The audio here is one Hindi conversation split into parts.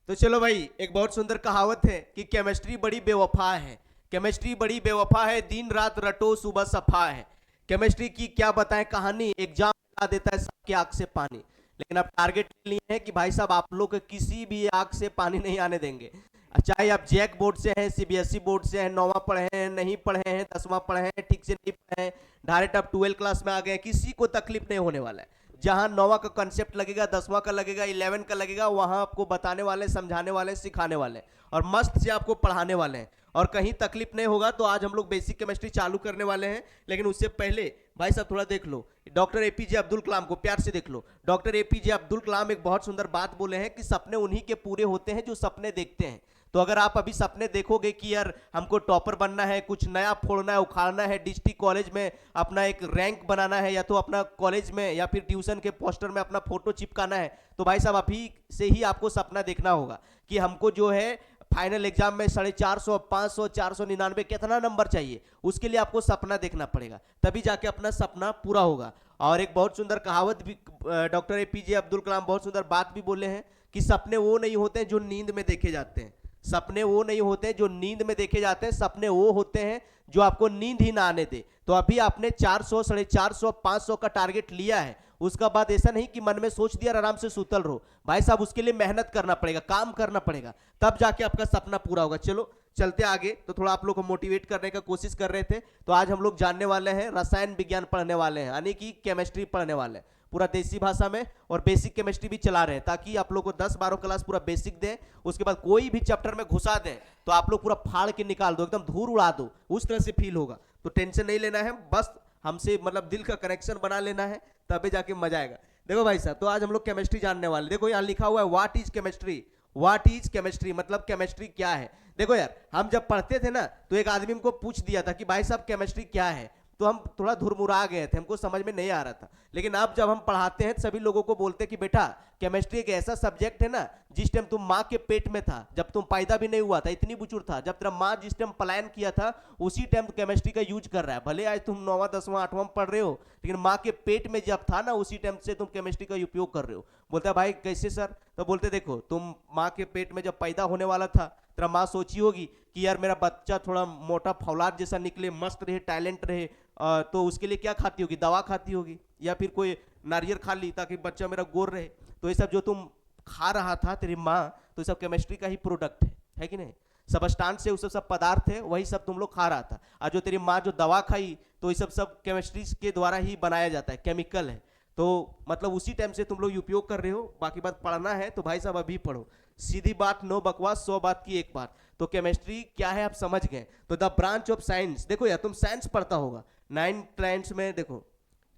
तो चलो भाई, एक बहुत सुंदर कहावत है कि केमिस्ट्री बड़ी बेवफा है। केमिस्ट्री बड़ी बेवफा है, दिन रात रटो सुबह सफा है। केमिस्ट्री की क्या बताएं कहानी, एग्जाम ला देता है सबकी आंख से पानी। लेकिन अब टारगेट ले लिए हैं कि भाई साहब आप लोग के किसी भी आंख से पानी नहीं आने देंगे। चाहे आप जैक बोर्ड से हैं, सीबीएसई बोर्ड से हैं, 9वां पढ़े हैं, नहीं पढ़े हैं, 10वां पढ़े हैं, ठीक से नहीं पढ़े हैं, डायरेक्ट आप 12 क्लास में आ गए, किसी को तकलीफ नहीं होने वाला है। जहां 9वां का कंसेप्ट लगेगा, 10वां का लगेगा, 11 का लगेगा, वहां आपको बताने वाले, समझाने वाले, सिखाने वाले और मस्त से आपको पढ़ाने वाले हैं और कहीं तकलीफ नहीं होगा। तो आज हम लोग बेसिक केमिस्ट्री चालू करने वाले हैं। लेकिन उससे पहले भाई साहब थोड़ा देख लो, डॉक्टर एपीजे अब्दुल कलाम को प्यार से देख लो। डॉक्टर एपीजे अब्दुल कलाम एक बहुत सुंदर बात बोले हैं कि सपने उन्हीं के पूरे होते हैं जो सपने देखते हैं। तो अगर आप अभी सपने देखोगे कि यार हमको टॉपर बनना है, कुछ नया फोड़ना है, उखाड़ना है, डिस्ट्रिक्ट कॉलेज में अपना एक रैंक बनाना है, या तो अपना कॉलेज में या फिर ट्यूशन के पोस्टर में अपना फोटो चिपकाना है, तो भाई साहब अभी से ही आपको सपना देखना होगा कि हमको जो है फाइनल एग्जाम में 450, 500, 499 कितना नंबर चाहिए। उसके लिए आपको सपना देखना पड़ेगा, तभी जाके अपना सपना पूरा होगा। और एक बहुत सुंदर कहावत भी डॉक्टर एपीजे अब्दुल कलाम बहुत सुंदर बात भी बोले हैं कि सपने वो नहीं होते जो नींद में देखे जाते हैं। सपने वो नहीं होते जो नींद में देखे जाते हैं, सपने वो होते हैं जो आपको नींद ही ना आने दे। तो अभी आपने 400, 450, 500 का टारगेट लिया है, उसका बाद ऐसा नहीं कि मन में सोच दिया और आराम से सुतल रहो। भाई साहब उसके लिए मेहनत करना पड़ेगा, काम करना पड़ेगा, तब जाके आपका सपना पूरा होगा। चलो चलते आगे। तो थोड़ा आप लोग को मोटिवेट करने का कोशिश कर रहे थे, तो आज हम लोग जानने वाले हैं, रसायन विज्ञान पढ़ने वाले हैं, यानी कि केमिस्ट्री पढ़ने वाले हैं पूरा देसी भाषा में, और बेसिक केमिस्ट्री भी चला रहे हैं ताकि आप लोग को 10-12 क्लास पूरा बेसिक दें। उसके बाद कोई भी चैप्टर में घुसा दें तो आप लोग पूरा फाड़ के निकाल दो, एकदम धूल उड़ा दो, उस तरह से फील होगा। तो टेंशन नहीं लेना है, बस हमसे मतलब दिल का कनेक्शन बना लेना है, तभी जाके मजा आएगा। देखो भाई साहब, तो आज हम लोग केमिस्ट्री जानने वाले। देखो यहाँ लिखा हुआ है what is chemistry. What is chemistry मतलब केमिस्ट्री क्या है। देखो यार, हम जब पढ़ते थे ना तो एक आदमी हमको पूछ दिया था कि भाई साहब केमिस्ट्री क्या है, तो हम थोड़ा धुरमुरा गए थे, हमको समझ में नहीं आ रहा था। लेकिन अब जब हम पढ़ाते हैं सभी लोगों को बोलते हैं कि बेटा केमिस्ट्री एक ऐसा सब्जेक्ट है ना, जिस टाइम तुम माँ के पेट में था, जब तुम पैदा भी नहीं हुआ था, इतनी बुजुर्ग था, जब तेरा माँ जिस टाइम पलायन किया था उसी टाइम केमिस्ट्री का यूज कर रहा है। भले आज तुम 9वां 10वां 8वां पढ़ रहे हो, लेकिन माँ के पेट में जब था ना उसी टाइम से तुम केमिस्ट्री का उपयोग कर रहे हो। बोलता है भाई कैसे सर, तो बोलते देखो तुम माँ के पेट में जब पैदा होने वाला था, तेरा माँ सोची होगी कि यार मेरा बच्चा थोड़ा मोटा फौलाद जैसा निकले, मस्त रहे, टैलेंट रहे, तो उसके लिए क्या खाती होगी, दवा खाती होगी, या फिर कोई नारियल खा ली ताकि बच्चा मेरा गोर रहे। तो ये सब जो तुम खा रहा था तेरी माँ, तो ये सब केमिस्ट्री का ही प्रोडक्ट है कि नहीं। सबस्टांस से उस सब पदार्थ है, वही सब तुम लोग खा रहा था। और जो तेरी माँ जो दवा खाई, तो ये सब केमिस्ट्री के द्वारा ही बनाया जाता है, केमिकल है। तो मतलब उसी टाइम से तुम लोग उपयोग कर रहे हो। बाकी बात पढ़ना है तो भाई साहब अभी पढ़ो, सीधी बात, नो बकवास, 100 बात की एक बात। तो केमिस्ट्री क्या है आप समझ गए। तो द ब्रांच ऑफ साइंस, देखो यार तुम साइंस पढ़ता होगा 9th में, देखो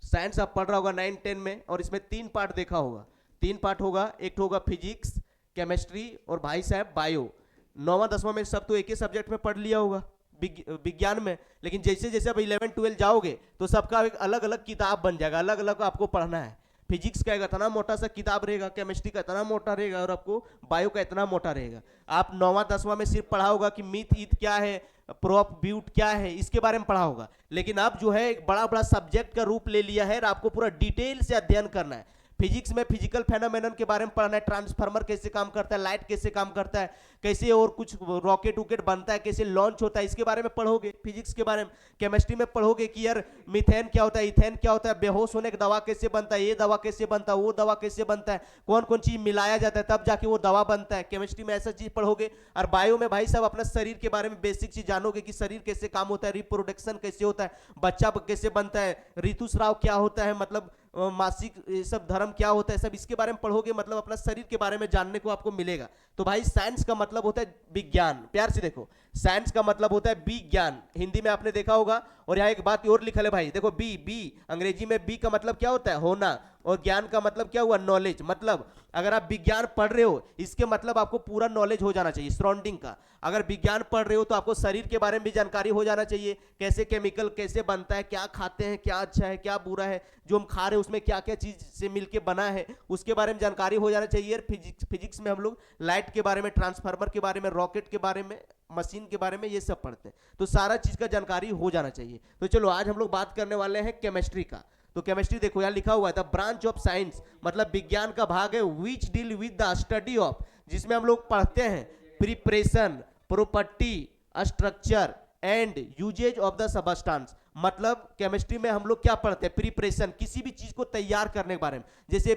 साइंस आप पढ़ रहा होगा 9-10 में, और इसमें 3 पार्ट देखा होगा। 3 पार्ट होगा, एक तो होगा फिजिक्स, केमिस्ट्री और भाई साहब बायो। 9वां 10वां में सब तो एक ही सब्जेक्ट में पढ़ लिया होगा विज्ञान में। लेकिन जैसे जैसे आप 11-12 जाओगे तो सबका एक अलग अलग किताब बन जाएगा, अलग अलग आपको पढ़ना है। फिजिक्स का इतना मोटा सा किताब रहेगा, केमिस्ट्री का इतना मोटा रहेगा, और आपको बायो का इतना मोटा रहेगा। आप 9वां 10वां में सिर्फ पढ़ा होगा कि मीथ ईथ क्या है, प्रोप ब्यूट क्या है, इसके बारे में पढ़ा होगा। लेकिन अब जो है एक बड़ा बड़ा सब्जेक्ट का रूप ले लिया है और आपको पूरा डिटेल से अध्ययन करना है। फिजिक्स में फिजिकल फेनोमेनन के बारे में पढ़ना है, ट्रांसफार्मर कैसे काम करता है, लाइट कैसे काम करता है, कैसे और कुछ रॉकेट वॉकेट बनता है, कैसे लॉन्च होता है, इसके बारे में पढ़ोगे फिजिक्स के बारे में। केमिस्ट्री में पढ़ोगे कि यार मीथेन क्या होता है, इथेन क्या होता है, बेहोश होने की दवा कैसे बनता है, ये दवा कैसे बनता है, वो दवा कैसे बनता है, कौन कौन चीज मिलाया जाता है तब जाके वो दवा बनता है। केमिस्ट्री में ऐसा चीज पढ़ोगे। और बायो में भाई साहब अपना शरीर के बारे में बेसिक चीज जानोगे कि शरीर कैसे काम होता है, रिप्रोडक्शन कैसे होता है, बच्चा कैसे बनता है, ऋतुस्राव क्या होता है, मतलब मासिक ये सब धर्म क्या होता है, सब इसके बारे में पढ़ोगे। मतलब अपना शरीर के बारे में जानने को आपको मिलेगा। तो भाई साइंस का मतलब होता है विज्ञान, प्यार से देखो, साइंस का मतलब होता है विज्ञान, हिंदी में आपने देखा होगा। और यहाँ एक बात और लिखा है भाई, देखो बी बी अंग्रेजी में बी का मतलब क्या होता है, होना, और ज्ञान का मतलब क्या हुआ, नॉलेज। मतलब अगर आप विज्ञान पढ़ रहे हो, इसके मतलब आपको पूरा नॉलेज हो जाना चाहिए सराउंडिंग का। अगर विज्ञान पढ़ रहे हो तो आपको शरीर के बारे में भी जानकारी हो जाना चाहिए, कैसे केमिकल कैसे बनता है, क्या खाते हैं, क्या अच्छा है क्या बुरा है, जो हम खा रहे हैं उसमें क्या क्या चीज से मिलके बना है, उसके बारे में जानकारी हो जाना चाहिए। फिजिक्स में हम लोग लाइट के बारे में, ट्रांसफार्मर के बारे में, रॉकेट के बारे में, मशीन के बारे में, ये सब पढ़ते हैं। तो सारा चीज का जानकारी हो जाना चाहिए। तो चलो आज हम लोग बात करने वाले हैं केमिस्ट्री का। तो केमिस्ट्री देखो यहाँ लिखा हुआ है द ब्रांच ऑफ साइंस, मतलब विज्ञान का भाग है, which deal with the study of, जिसमें हम लोग पढ़ते हैं preparation, property, structure and uses of the substance. मतलब केमिस्ट्री में हम लोग क्या पढ़ते हैं, प्रिपरेशन, किसी भी चीज को तैयार करने के बारे में। जैसे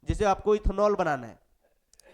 जैसे आपको इथेनॉल बनाना है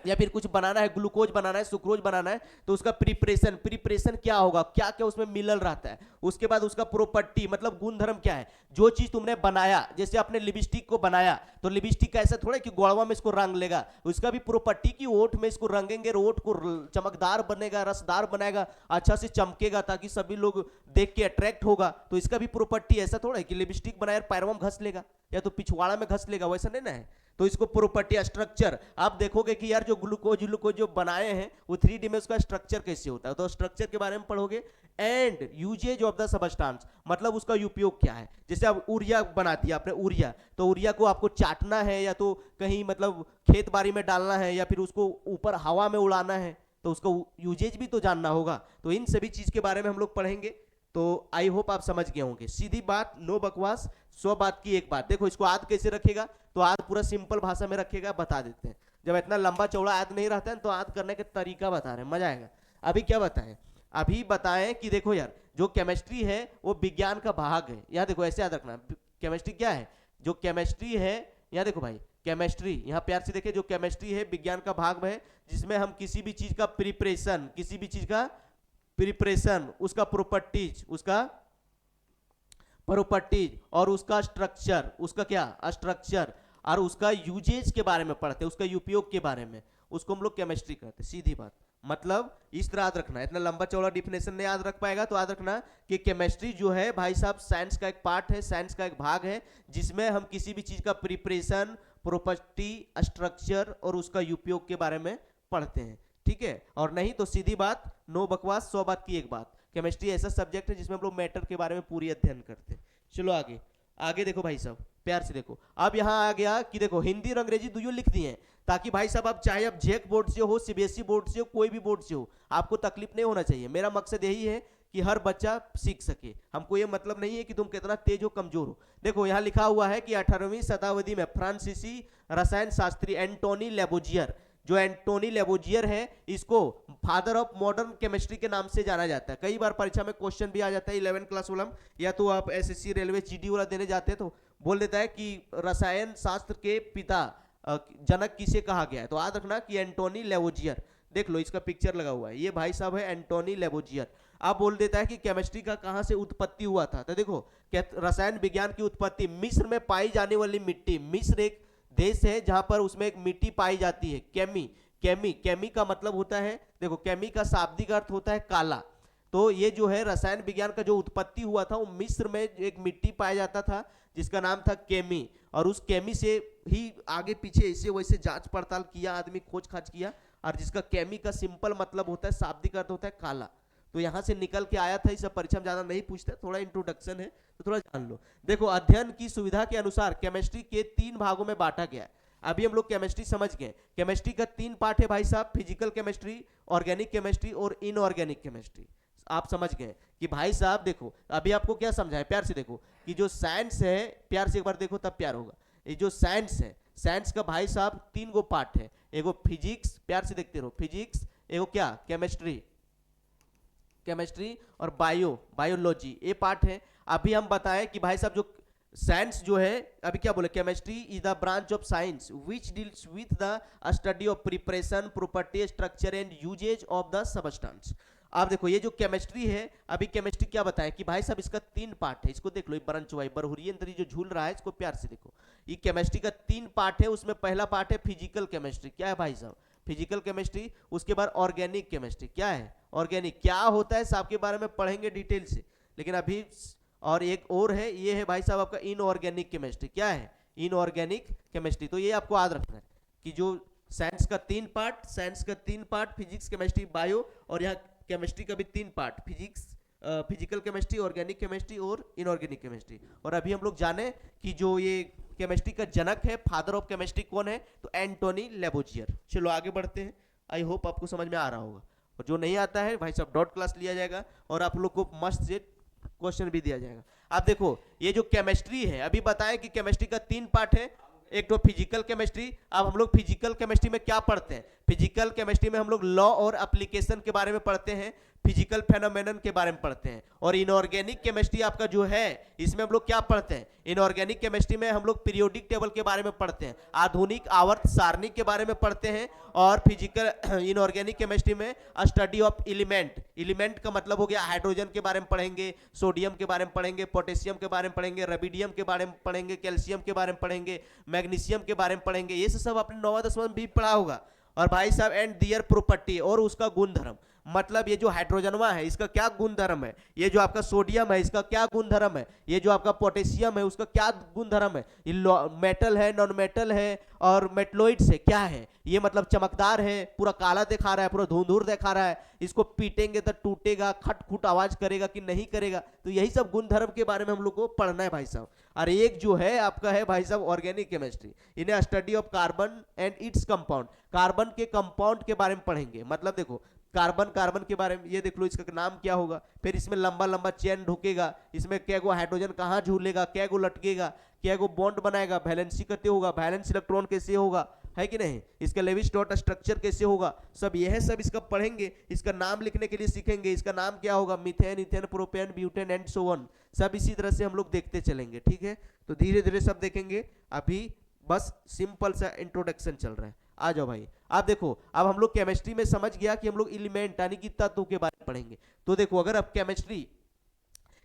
या फिर कुछ बनाना है, ग्लूकोज बनाना है, सुक्रोज बनाना है, तो उसका प्रिपरेशन, प्रिपरेशन क्या होगा, क्या क्या उसमें मिनरल रहता है। उसके बाद उसका प्रॉपर्टी मतलब गुणधर्म क्या है, जो चीज तुमने बनाया, जैसे आपने लिपस्टिक को बनाया तो लिपस्टिक का ऐसा थोड़ा कि गोड़वा में इसको रंग लेगा, उसका भी प्रॉपर्टी की ओठ में इसको रंगेंगे, ओठ को चमकदार बनेगा, रसदार बनाएगा, अच्छा से चमकेगा ताकि सभी लोग देख के अट्रैक्ट होगा। तो इसका भी प्रॉपर्टी ऐसा थोड़ा है कि लिपस्टिक बनाया पैरों में घस लेगा या तो पिछवाड़ा में घस लेगा, वैसा नहीं ना है। तो इसको प्रॉपर्टी, स्ट्रक्चर, आप देखोगे कि यार जो ग्लूकोज जो बनाए हैं वो 3D में उसका स्ट्रक्चर कैसे होता है, तो स्ट्रक्चर के बारे में पढ़ोगे। And uses of the substance मतलब उसका उपयोग क्या है। जैसे आप यूरिया बना दिया आपने, यूरिया, तो यूरिया को आपको चाटना है या तो कहीं मतलब खेत बाड़ी में डालना है या फिर उसको ऊपर हवा में उड़ाना है, तो उसका यूजेज भी तो जानना होगा। तो इन सभी चीज के बारे में हम लोग पढ़ेंगे। तो आई होप आप समझ गए होंगे। सीधी बात, नो बकवास, 100 बात की एक बात। देखो इसको आद कैसे रखेगा, तो आद पूरा सिंपल भाषा में रखेगा, बता देते हैं। जब इतना लंबा चौड़ा आद नहीं रहता है तो आद करने का तरीका बता रहे हैं, मजा आएगा। अभी क्या बताएं, अभी बताएं कि देखो यार जो केमिस्ट्री है वो विज्ञान का भाग है। यहाँ देखो ऐसे याद रखना, केमिस्ट्री क्या है, जो केमिस्ट्री है, यहाँ देखो भाई केमिस्ट्री, यहाँ प्यार से देखिए, जो केमिस्ट्री है विज्ञान का भाग है जिसमें हम किसी भी चीज का प्रिपरेशन, किसी भी चीज का प्रिपरेशन, उसका प्रॉपर्टीज, उसका प्रॉपर्टीज और उसका स्ट्रक्चर, उसका क्या स्ट्रक्चर, और उसका यूजेज के बारे में पढ़ते हैं, उसका उपयोग के बारे में, उसको हम लोग केमिस्ट्री कहते हैं। सीधी बात, मतलब इस तरह याद रखना। इतना लंबा चौड़ा डिफिनेशन नहीं याद रख पाएगा तो याद रखना कि केमिस्ट्री जो है भाई साहब साइंस का एक पार्ट है, साइंस का एक भाग है जिसमें हम किसी भी चीज का प्रिपरेशन, प्रॉपर्टी, स्ट्रक्चर और उसका उपयोग के बारे में पढ़ते हैं। ठीक है, और नहीं तो सीधी बात, नो बकवास, 100 बात की एक बात। केमिस्ट्री ऐसा सब्जेक्ट है जिसमें हम लोग मैटर के बारे में पूरी अध्ययन करते हैं। चलो आगे, आगे देखो भाई साहब, प्यार से देखो। अब यहाँ आ गया कि देखो हिंदी और अंग्रेजी दोनों लिख दिए हैं ताकि भाई साहब आप चाहे आप जेक बोर्ड से हो, सीबीएसई बोर्ड से हो, कोई भी बोर्ड से हो, आपको तकलीफ नहीं होना चाहिए। मेरा मकसद यही है कि हर बच्चा सीख सके। हमको ये मतलब नहीं है कि तुम कितना तेज हो, कमजोर हो। देखो यहाँ लिखा हुआ है कि 18वीं शताब्दी में फ्रांसीसी रसायन शास्त्री एंटोनी लेबोजियर, जो एंटोनी लेबोजियर है, इसको फादर ऑफ मॉडर्न केमिस्ट्री के नाम से जाना जाता है। कई बार परीक्षा में क्वेश्चन भी आ जाता है 11 क्लास वाला, या तो आप एसएससी, रेलवे, जीडी वाला देने जाते हैं तो बोल देता है कि रसायन शास्त्र के पिता, जनक किसे कहा गया है, तो याद रखना कि एंटोनी लेबोजियर। देख लो इसका पिक्चर लगा हुआ है, ये भाई साहब है एंटोनी लेबोजियर। आप बोल देता है कि केमिस्ट्री का कहां से उत्पत्ति हुआ था, तो देखो रसायन विज्ञान की उत्पत्ति मिस्र में पाई जाने वाली मिट्टी, मिस्र एक देश है जहां पर उसमें एक मिट्टी पाई जाती है, केमी का मतलब होता है, देखो केमी का शाब्दिक अर्थ होता है काला। तो ये जो है रसायन विज्ञान का जो उत्पत्ति हुआ था वो मिस्र में एक मिट्टी पाया जाता था जिसका नाम था केमी, और उस केमी से ही आगे पीछे ऐसे वैसे जांच पड़ताल किया, आदमी खोज खाज किया, और जिसका केमी का सिंपल मतलब होता है, शाब्दिक अर्थ होता है काला। तो यहां से निकल के आया था। इस परीक्षा में ज्यादा नहीं पूछते, थोड़ा इंट्रोडक्शन है तो थोड़ा जान लो। देखो अध्ययन की सुविधा के अनुसार केमिस्ट्री के 3 भागों में बांटा गया है। अभी हम लोग केमिस्ट्री समझ गए। केमिस्ट्री का 3 पार्ट है भाई साहब, फिजिकल केमिस्ट्री, ऑर्गेनिक केमिस्ट्री और इनऑर्गेनिक केमिस्ट्री। आप समझ गए कि भाई साहब देखो अभी आपको क्या समझा है, प्यार से देखो कि जो साइंस है, प्यार से एक बार देखो तब प्यार होगा। ये जो साइंस है, साइंस का भाई साहब 3 गो पार्ट है। एगो फिजिक्स, प्यार से देखते रहो, फिजिक्स, एगो क्या केमिस्ट्री, केमिस्ट्री और बायोलॉजी, ये पार्ट है। अभी हम बताएं कि भाई साहब जो साइंस जो है, अभी क्या बोले, chemistry is the branch of science which deals with the study of preparation, property, structure and uses of the substance. आप देखो ये जो केमिस्ट्री है, अभी केमिस्ट्री क्या बताएं कि भाई साहब इसका 3 पार्ट है। इसको देख लो, बरनचुआई बरहुरियन तरी जो झूल रहा है, इसको प्यार से देखो। ये केमिस्ट्री का 3 पार्ट है। उसमें पहला पार्ट है फिजिकल केमिस्ट्री। क्या है भाई साहब, फिजिकल केमिस्ट्री। उसके बाद ऑर्गेनिक केमिस्ट्री। क्या है ऑर्गेनिक, क्या होता है सब के बारे में पढ़ेंगे डिटेल से, लेकिन अभी और एक और है, ये है भाई साहब आपका इनऑर्गेनिक केमिस्ट्री। क्या है इनऑर्गेनिक केमिस्ट्री। तो ये आपको याद रखना है कि जो साइंस का 3 पार्ट, साइंस का 3 पार्ट, फिजिक्स, केमिस्ट्री, बायो, और यहाँ केमिस्ट्री का भी 3 part, physics, physical chemistry, organic chemistry और इनऑर्गेनिक केमिस्ट्री। और अभी हम लोग जाने कि जो ये केमिस्ट्री का जनक है, फादर ऑफ केमिस्ट्री कौन है, तो एंटोनी लेबोजियर। चलो आगे बढ़ते हैं। आई होप आपको समझ में आ रहा होगा, और जो नहीं आता है भाई साहब डॉट क्लास लिया जाएगा और आप लोग को मस्त से क्वेश्चन भी दिया जाएगा। आप देखो ये जो केमिस्ट्री है, अभी बताएं कि केमिस्ट्री का 3 पार्ट है, एक तो फिजिकल केमिस्ट्री। अब हम लोग फिजिकल केमिस्ट्री में क्या पढ़ते हैं? फिजिकल केमिस्ट्री में हम लोग लॉ और एप्लीकेशन के बारे में पढ़ते हैं, फिजिकल फेनोमेनन के बारे में पढ़ते हैं। और इनऑर्गेनिक केमिस्ट्री आपका जो है, इसमें हम लोग क्या पढ़ते हैं? इनऑर्गेनिक केमिस्ट्री में हम लोग पीरियोडिक टेबल के बारे में पढ़ते हैं, आधुनिक आवर्त सारणी के बारे में पढ़ते हैं। और फिजिकल इनऑर्गेनिक केमिस्ट्री में स्टडी ऑफ एलिमेंट, एलिमेंट का मतलब हो गया हाइड्रोजन के बारे में पढ़ेंगे, सोडियम के बारे में पढ़ेंगे, पोटेशियम के बारे में पढ़ेंगे, रेबिडियम के बारे में पढ़ेंगे, कैल्शियम के बारे में पढ़ेंगे, मैग्नीशियम के बारे में पढ़ेंगे। ये सब आपने 9वां 10वां में भी पढ़ा होगा। और भाई साहब एंड दियर प्रॉपर्टी, और उसका गुणधर्म, मतलब ये जो हाइड्रोजनवा है इसका क्या गुणधर्म है, ये जो आपका सोडियम है इसका क्या गुणधर्म है, ये जो आपका पोटेशियम है उसका क्या गुणधर्म है, ये मेटल है, नॉन मेटल है और मेटलोइड्स है, क्या है ये, मतलब चमकदार है, पूरा काला दिखा रहा है, पूरा धुंधुर दिखा रहा है, इसको पीटेंगे तो टूटेगा, खटखुट आवाज करेगा कि नहीं करेगा। तो यही सब गुणधर्म के बारे में हम लोग को पढ़ना है भाई साहब। और एक जो है आपका है भाई साहब ऑर्गेनिक केमिस्ट्री, इन्हें study of carbon and its compound, carbon के कंपाउंड के बारे में पढ़ेंगे। मतलब देखो कार्बन, कार्बन के बारे में ये देख लो, इसका नाम क्या होगा, फिर इसमें लंबा लंबा चेन ढुकेगा, इसमें क्या गो हाइड्रोजन कहाँ झूलेगा, क्या गो लटकेगा, क्या गो बॉन्ड बनाएगा, वैलेंसी कैसे होगा, वैलेंस इलेक्ट्रॉन कैसे होगा, है कि नहीं, इसका लेविस डॉट स्ट्रक्चर कैसे होगा, सब यह सब इसका पढ़ेंगे। इसका नाम लिखने के लिए सीखेंगे, इसका नाम क्या होगा, methane, ethane, propane, butane and so on, सब इसी तरह से हम लोग देखते चलेंगे। ठीक है, तो धीरे धीरे सब देखेंगे, अभी बस सिंपल सा इंट्रोडक्शन चल रहा है। आ जाओ भाई। आप देखो, अब हम लोग केमिस्ट्री में समझ गया कि हम लोग एलिमेंट यानी कि तत्व के बारे में पढ़ेंगे। तो देखो, अगर अब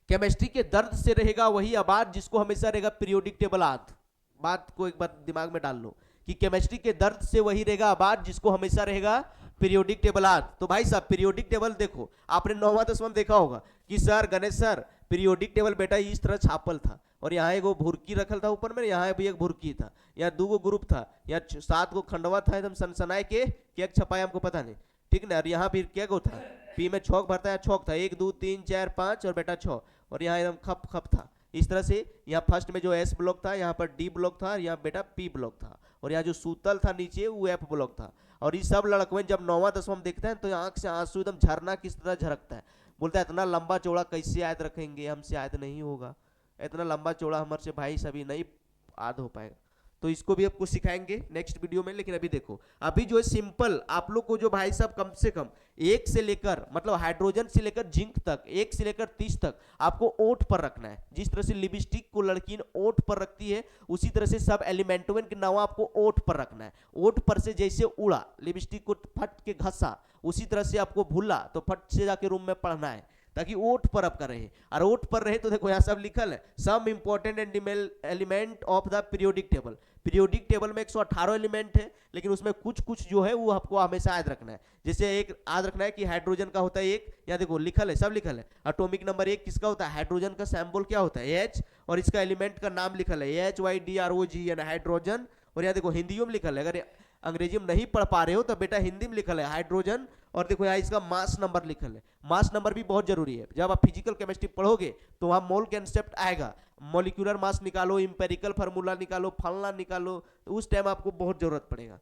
केमिस्ट्री के दर्द से रहेगा वही आबाद जिसको हमेशा रहेगा पीरियोडिक टेबल याद। बात को एक बार दिमाग में डाल लो कि केमिस्ट्री के दर्द से वही रहेगा आबाद जिसको हमेशा रहेगा पीरियोडिक टेबल याद। तो भाई साहब पीरियोडिक टेबल देखो, आपने 9वां 10वां देखा होगा कि sir Ganesh sir periodic table बेटा इस तरह छापल था, और यहाँ एक भुरकी रखल था ऊपर में, यहाँ भी एक भुरकी था, यहाँ 2 ग्रुप था, यहाँ 7 खंडवा था एकदम सनसनाए के, क्या छपाया हमको पता नहीं, ठीक ना। और यहाँ फिर क्या गो था, पी में छौक भरता है, छौक था 1 2 3 4 5 और बेटा 6, और यहाँ एकदम खप खप था। इस तरह से यहाँ फर्स्ट में जो एस ब्लॉक था, यहाँ पर डी ब्लॉक था, यहाँ बेटा पी ब्लॉक था, और यहाँ जो सूतल था नीचे वो एफ ब्लॉक था। और ये सब लड़कवें जब 9वां 10वां में देखते हैं तो आंख से आंसू एकदम झरना किस तरह झरकता है, बोलता है इतना लंबा चौड़ा कैसे याद रखेंगे, हमसे याद नहीं होगा, इतना लंबा चौड़ा हमारे से भाई सभी नहीं याद हो पाएगा। तो इसको भी आपको सिखाएंगे नेक्स्ट वीडियो में। लेकिन अभी देखो, अभी जो है सिंपल आप लोग को जो भाई साहब कम से कम 1 से लेकर मतलब हाइड्रोजन से लेकर जिंक तक, 1 से लेकर 30 तक आपको ओठ पर रखना है। जिस तरह से लिपस्टिक को लड़की ओठ पर रखती है, उसी तरह से सब एलिमेंटों के नाम आपको ओठ पर रखना है। ओठ पर से जैसे उड़ा, लिपस्टिक को फट के घसा, उसी तरह से आपको भूला तो फट से जाके रूम में पढ़ना है, ताकि ओठ पर आपका रहे। और ओठ पर रहे तो देखो यहाँ सब लिखल है, some important and element of the periodic table. Periodic table में 118 एलिमेंट है, लेकिन उसमें कुछ कुछ जो है वो आपको हमेशा याद रखना है। जैसे एक याद रखना है कि हाइड्रोजन का होता है 1, यहाँ देखो लिखल है, सब लिखल है। एटॉमिक नंबर 1 किसका होता है, हाइड्रोजन का सिंबल क्या होता है, H, और इसका एलिमेंट का नाम लिखल है HYDROGN हाइड्रोजन। और यहाँ देखो हिंदियों में लिखल है, अगर अंग्रेजी में नहीं पढ़ पा रहे हो तो बेटा हिंदी में लिखल है हाइड्रोजन। और देखो यहाँ इसका मास नंबर लिखल है, मास नंबर भी बहुत जरूरी है। जब आप फिजिकल केमिस्ट्री पढ़ोगे तो वहाँ मोल कंसेप्ट आएगा, मॉलिक्यूलर मास निकालो, इंपेरिकल फार्मूला निकालो, फलना निकालो, तो उस टाइम आपको बहुत जरूरत पड़ेगा।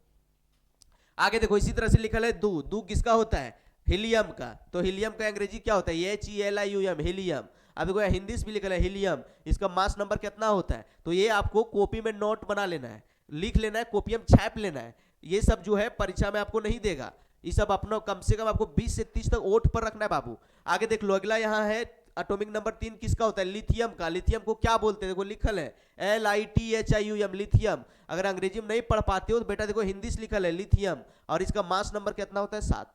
आगे देखो इसी तरह से लिखल है दू किसका होता है, हीलियम का। तो हीलियम का अंग्रेजी क्या होता है, HELIUM हीलियम। अब देखो हिंदी में भी लिखल है हीलियम, इसका मास नंबर कितना होता है, तो ये आपको कॉपी में नोट बना लेना है, लिख लेना है, कॉपी में छाप लेना है। ये सब जो है परीक्षा में आपको नहीं देगा, ये सब अपना कम से कम आपको 20 से 30 तक ओठ पर रखना है बाबू। आगे देख लो, अगला यहाँ है एटॉमिक नंबर 3 किसका होता है, लिथियम का। लिथियम को क्या बोलते हैं, देखो लिखल है LITHIUM लिथियम। अगर अंग्रेजी में नहीं पढ़ पाते हो तो बेटा देखो हिंदी से लिखल है लिथियम, और इसका मास नंबर कितना होता है 7।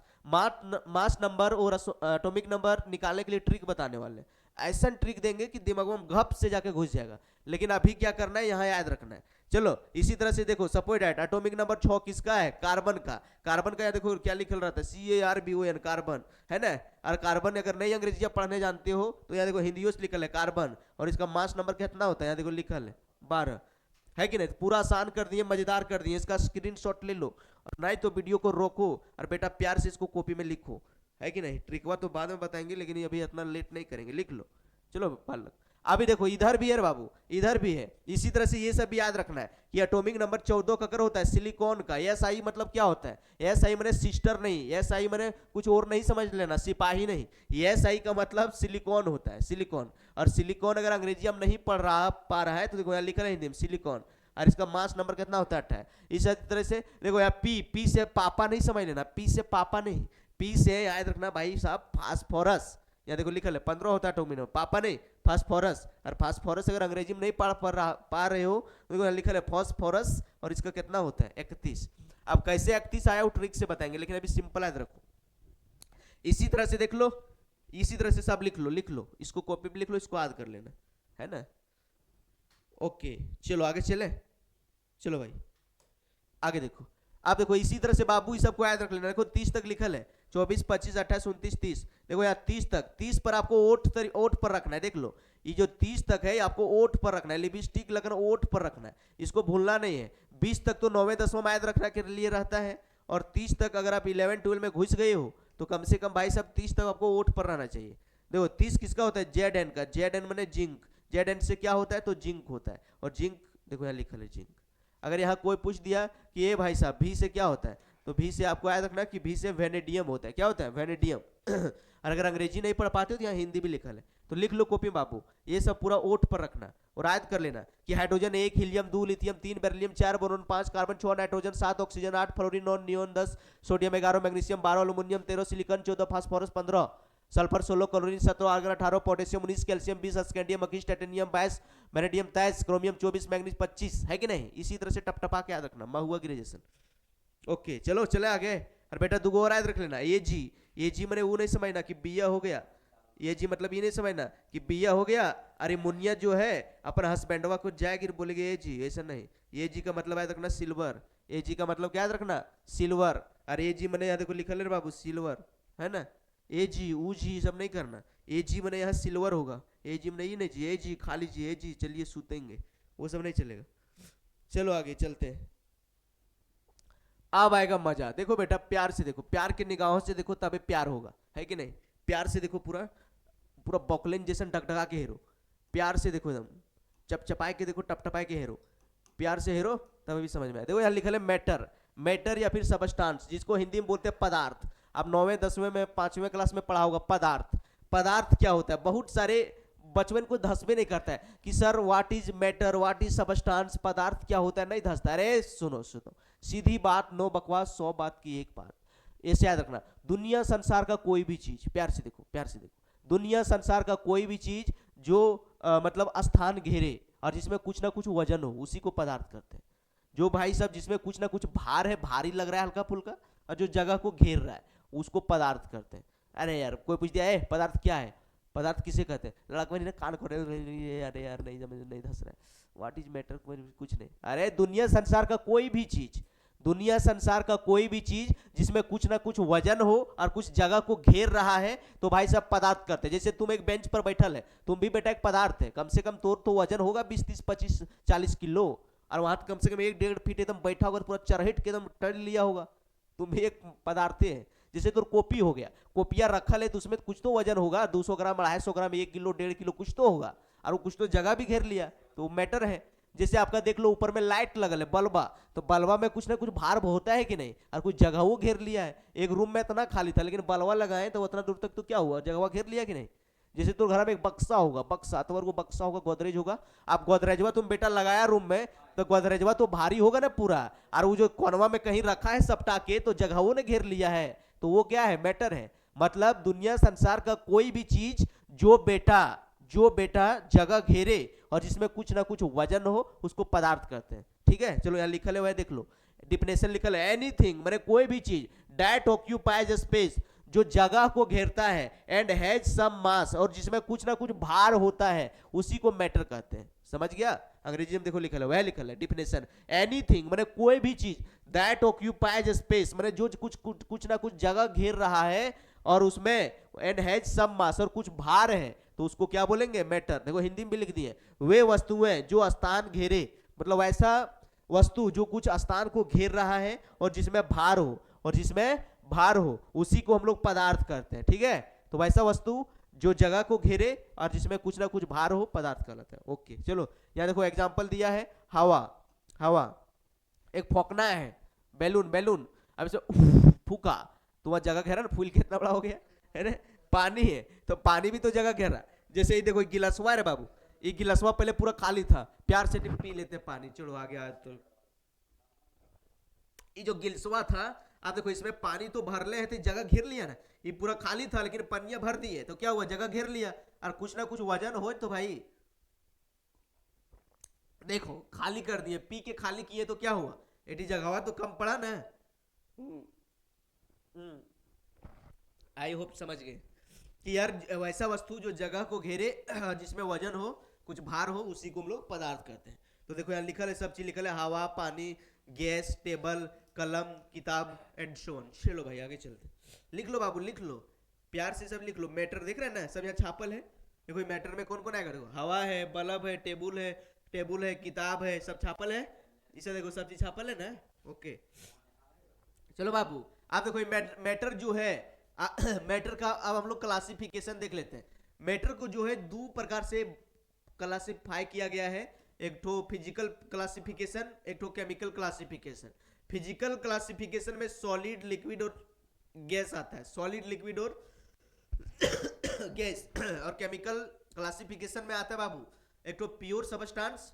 मास नंबर और एटॉमिक नंबर निकालने के लिए ट्रिक बताने वाले, ऐसा ट्रिक देंगे कि दिमाग में घप से जाके घुस जाएगा। लेकिन अभी क्या करना है, यहाँ याद रखना है। चलो इसी तरह से देखो सपोइडाइट, एटॉमिक नंबर 6 किसका है, कार्बन का। कार्बन का देखो क्या लिखल रहता है, CARBON कार्बन, है ना। और कार्बन अगर नहीं अंग्रेजी पढ़ने जानते हो तो यहाँ देखो हिंदियों से लिखल है कार्बन, और इसका मास नंबर कितना होता है, यहाँ देखो लिखल है 12, है कि नहीं। पूरा आसान कर दिए, मजेदार कर दिए, इसका स्क्रीनशॉट ले लो, और नहीं तो वीडियो को रोको और बेटा प्यार से इसको कॉपी में लिखो, है कि नहीं। ट्रिकवा तो बाद में बताएंगे, लेकिन अभी इतना लेट नहीं करेंगे, लिख लो। चलो बालक, अभी देखो इधर भी है बाबू, इधर भी है। इसी तरह से ये सब भी याद रखना है कि एटॉमिक नंबर 14 का होता है सिलिकॉन का। SI मतलब क्या होता है, SI मैंने सिस्टर नहीं, SI मैंने कुछ और नहीं समझ लेना, सिपाही नहीं। SI का मतलब सिलिकॉन होता है, सिलिकॉन। और सिलिकॉन अगर अंग्रेजी हम नहीं पढ़ पा रहा है तो देखो यहाँ लिखा है हिंदी में सिलिकॉन। और इसका मास नंबर कितना होता है 28। इसी तरह से देखो यहाँ पी से पापा नहीं समझ लेना, पी से पापा नहीं, पी से याद रखना भाई साहब फास्फोरस। यहाँ देखो लिखा है 15 होता है एटॉमिक नंबर, पापा नहीं फास्फोरस। और फास्फोरस अगर अंग्रेजी में नहीं पा रहे हो तो देखो लिखा है फास्फोरस, और इसका कितना होता है 31। अब कैसे 31 आया वो ट्रिक से बताएंगे, लेकिन अभी सिंपल याद रखो। इसी तरह से देख लो, इसी तरह से सब लिख लो, इसको कॉपी पे लिख लो, इसको याद कर लेना, है ना। ओके चलो आगे चले, चलो भाई आगे देखो। आप देखो इसी तरह से बाबू इस सबको याद रख लेना। देखो 30 तक लिखल है, 24 25 28 29 30। देखो यार 30 तक, 30 पर आपको ओठ पर रखना है। देख लो ये जो 30 तक है आपको ओठ पर रखना है, लिपस्टिक लगना ओठ पर रखना है, इसको भूलना नहीं है। 20 तक तो 9वें 10वें में याद रखने के लिए रहता है, और 30 तक अगर आप 11 12 में घुस गए हो तो कम से कम भाई साहब 30 तक आपको ओठ पर रहना चाहिए। देखो 30 किसका होता है, जेड एन का, जेड एन माने जिंक, जेड एन से क्या होता है तो जिंक होता है, और जिंक देखो यहाँ लिखा है जिंक। अगर यहाँ कोई पूछ दिया कि ये भाई साहब भी से क्या होता है, तो भी से आपको याद रखना कि भी से वेनेडियम होता है। क्या होता है वेनेडियम। और अगर अंग्रेजी नहीं पढ़ पाते हो तो यहाँ हिंदी भी लिखा है, तो लिख लो कॉपी बाबू, ये सब पूरा ओठ पर रखना और याद कर लेना कि hydrogen 1, helium 2, lithium 3, beryllium 4, boron 5, carbon 6, nitrogen 7, oxygen 8, fluorine 9, neon 10, sodium 11, magnesium 12, aluminium 13, silicon 14, phosphorus 15, sulphur 16, chlorine 17, argon 18, potassium 19, calcium 20, scandium 21, titanium 22, vanadium 23, chromium 24, manganese 25, है कि नहीं। इसी तरह से टपटपा के याद रखना, हुआ ग्रेजुएशन। ओके चलो चले आगे। और बेटा दुगो और याद रख लेना, ये जी मैंने वो नहीं समझना कि बिया हो गया, ये जी मतलब ये नहीं समझना कि बिया हो गया, अरे मुनिया जो है अपन हस्बैंडवा को जाएगी बोलेगे ये जी, ऐसा नहीं। ये जी का मतलब याद रखना सिल्वर, ये जी का मतलब क्या याद रखना सिल्वर। अरे ये जी मैंने यहाँ देखो लिखा ले बाबू सिल्वर, है ना। ए जी ऊ जी सब नहीं करना, ए जी मैंने यहाँ सिल्वर होगा, ए जी मैंने ये नहीं जी, ए जी खा लीजिए, ए जी चलिए सूतेंगे, वो सब नहीं चलेगा। चलो आगे चलते हैं, अब आएगा मजा। देखो बेटा प्यार से देखो, प्यार के निगाहों से देखो तबे प्यार होगा, है कि नहीं। प्यार से देखो, पूरा पूरा बॉकलेन जैसन डगडगा के हेरो, प्यार से देखो एकदम चपचपाए के देखो, टपटपाए के हेरो, प्यार से हेरो तब भी समझ में आए। देखो यहाँ लिखा है मैटर, मैटर या फिर सबस्टांस, जिसको हिंदी में बोलते हैं पदार्थ। अब 9वें 10वें में 5वें क्लास में पढ़ा होगा पदार्थ। पदार्थ क्या होता है, बहुत सारे बचपन को धसबे नहीं करता है कि sir what is matter, what is substance, पदार्थ क्या होता है, नहीं धसता। अरे सुनो सुनो, सीधी बात, नो बकवास, 100 बात की एक बात, ऐसे याद रखना। दुनिया संसार का कोई भी चीज, प्यार से देखो, प्यार से देखो, दुनिया संसार का कोई भी चीज जो मतलब स्थान घेरे और जिसमें कुछ ना कुछ वजन हो, उसी को पदार्थ कहते हैं। जो भाई साहब जिसमें कुछ ना कुछ भार है, भारी लग रहा है हल्का फुल्का, और जो जगह को घेर रहा है उसको पदार्थ कहते हैं। अरे यार कोई पूछ दिया है पदार्थ क्या है, पदार्थ किसे कहते हैं, लड़का नहीं ना कान खोले, अरे यार नहीं समझ, नहीं धस रहा है, व्हाट इज मैटर, कुछ नहीं। अरे दुनिया संसार का कोई भी चीज, दुनिया संसार का कोई भी चीज जिसमें कुछ ना कुछ वजन हो और कुछ जगह को घेर रहा है, तो भाई साहब पदार्थ करते हैं। जैसे तुम एक बेंच पर बैठल है, तुम भी बेटा एक पदार्थ है, कम से कम तो वजन होगा 20 30 25 40 किलो, और वहां कम से कम 1 1.5 फीट एकदम बैठा होगा, पूरा चरहिट के एकदम टल लिया होगा, तुम भी एक पदार्थ है। जैसे तो कॉपी हो गया, कॉपिया रखल है तो उसमें कुछ तो वजन होगा, 200 ग्राम 250 ग्राम 1 किलो 1.5 किलो कुछ तो होगा, और वो कुछ तो जगह भी घेर लिया, तो मैटर है। जैसे आपका देख लो ऊपर में लाइट लगल है, बल्बा, तो बल्बा में कुछ ना कुछ भार होता है कि नहीं, और कुछ जगह वो घेर लिया है। एक रूम में इतना खाली था लेकिन बल्बा लगाए तो उतना दूर तक तो क्या हुआ, जगह घेर लिया कि नहीं। जैसे तो घर में एक बक्सा होगा, बक्सा तो वो बक्सा होगा, गोदरेज होगा, आप गोदरेजवा तुम बेटा लगाया रूम में, तो गोदरेजवा तो भारी होगा ना पूरा, और वो जो कोनवा में कहीं रखा है सपटा के, तो जगहों ने घेर लिया है, तो वो क्या है मैटर है। मतलब दुनिया संसार का कोई भी चीज जो बेटा जगह घेरे और जिसमें कुछ ना कुछ वजन हो, उसको पदार्थ कहते हैं। ठीक है चलो यहाँ लिखल है, देख लो डिफिनेशन लिखल है, एनीथिंग माने कोई भी चीज दैट ऑक्यूपाइज स्पेस, जो जगह को घेरता है, एंड हैज सम मास, और जिसमें कुछ ना कुछ भार होता है, उसी को मैटर कहते हैं। समझ गया, अंग्रेजी में देखो लिखल है, वह लिखल है डिफिनेशन, एनीथिंग माने कोई भी चीज दैट ऑक्यूपाइज स्पेस, माने जो कुछ ना कुछ जगह घेर रहा है और उसमें एंड हैज सम मास, और कुछ भार है, तो उसको क्या बोलेंगे मैटर। देखो हिंदी में भी लिख दिए, वे वस्तुएं जो स्थान घेरे, मतलब ऐसा वस्तु जो कुछ स्थान को घेर रहा है और जिसमें भार हो, उसी को हम लोग पदार्थ करते हैं। ठीक है, तो वैसा वस्तु जो जगह को घेरे और जिसमें कुछ ना कुछ भार हो, पदार्थ कहलाता है। ओके चलो यहाँ देखो एग्जांपल दिया है, हवा, एक फौकना है, बैलून, अब इसे फूका तो वह जगह घेरा ना, फूल कितना बड़ा हो गया है ना। पानी है तो पानी भी तो जगह घेरा, जैसे ही देखो गिलासवा है बाबू, ये गिलासवा पहले पूरा खाली था, प्यार से पी लेते पानी। चलो आगे आज तो ये जो गिलसवा था, आप देखो इसमें पानी तो भर ले है तो जगह घेर लिया ना। ये पूरा खाली था लेकिन पनिया भर दिए तो क्या हुआ, जगह घेर लिया। और कुछ ना कुछ वजन हो तो भाई देखो खाली कर दिए, पी के खाली किए तो क्या हुआ, एटी जगह तो कम पड़ा ना। आई होप समझ गए कि यार वैसा वस्तु जो जगह को घेरे जिसमें वजन हो, कुछ भार हो, उसी को हम लोग पदार्थ कहते हैं। तो देखो यहाँ लिखल है, सब चीज लिखल है, हवा, पानी, गैस, टेबल, कलम, किताब एंड सोन। चलो भाई आगे चलते, लिख लो बाबू लिख लो, प्यार से सब लिख लो। मैटर देख रहे हैं ना, सब यहाँ छापल है। देखो मैटर में कौन कौन आएगा, देखो हवा है, बल्ब है, टेबुल है, किताब है, सब छापल है। इसे देखो सब चीज छापल है ना। ओके चलो बाबू, आप देखो मैटर जो है मैटर का अब हम लोग क्लासिफिकेशन देख लेते हैं। मैटर को जो है दो प्रकार से क्लासिफाई किया गया है, एक तो फिजिकल क्लासिफिकेशन, एक तो केमिकल क्लासिफिकेशन। फिजिकल क्लासिफिकेशन में सॉलिड, लिक्विड और गैस आता है, सॉलिड, लिक्विड और गैस। और केमिकल क्लासिफिकेशन में आता है बाबू एक तो प्योर सबस्टांस